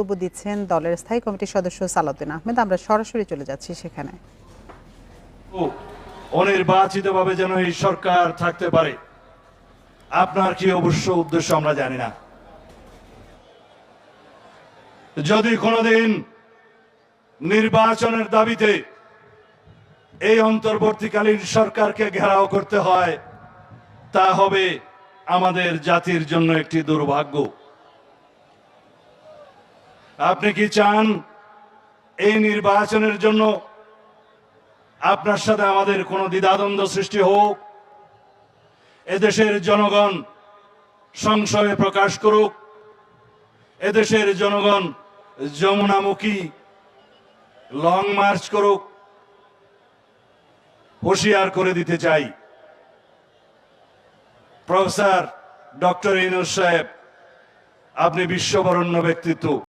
বক্তব্য দিচ্ছেন দলের স্থায়ী কমিটির সদস্য সালাউদ্দিন আহমেদ। আমরা সরাসরি চলে যাচ্ছি সেখানে। অনির্বাচিতভাবে যেন এই সরকার থাকতে পারে, আপনার কি অবশ্য উদ্দেশ্য আমরা জানি না। যদি কোনোদিন নির্বাচনের দাবিতে এই অন্তর্বর্তীকালীন সরকারকে ঘেরাও করতে হয়, তা হবে আমাদের জাতির জন্য একটি দুর্ভাগ্য। আপনি কি চান এই নির্বাচনের জন্য আপনার সাথে আমাদের কোনো দ্বিধাদ্বন্দ্ব সৃষ্টি হোক? এদেশের জনগণ সংশয় প্রকাশ করুক, এদেশের জনগণ যমুনামুখী লং মার্চ করুক? হুঁশিয়ার করে দিতে চাই, প্রফেসর ডক্টর ইউনূস সাহেব, আপনি বিশ্ববরেণ্য ব্যক্তিত্ব।